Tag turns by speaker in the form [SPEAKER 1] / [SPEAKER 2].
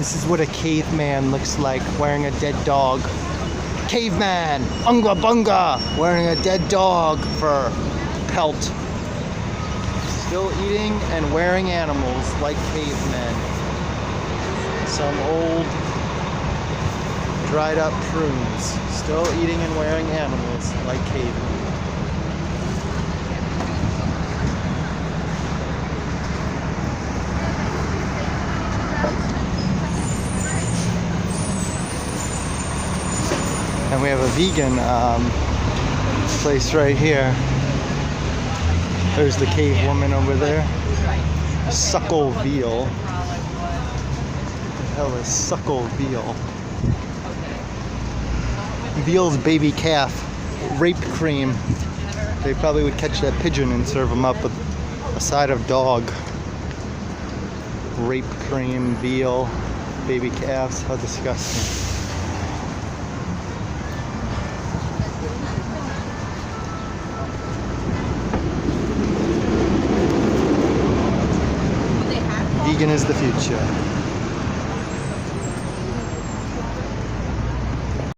[SPEAKER 1] This is what a caveman looks like wearing a dead dog. Caveman! Unga bunga! Wearing a dead dog for pelt. Still eating and wearing animals like cavemen. Some old dried up prunes. Still eating and wearing animals like cavemen. And we have a vegan place right here. There's the cave woman over there. Suckle veal. What the hell is suckle veal? Veal's baby calf. Rape cream. They probably would catch that pigeon and serve them up with a side of dog. Rape cream, veal, baby calves. How disgusting. Vegan is the future.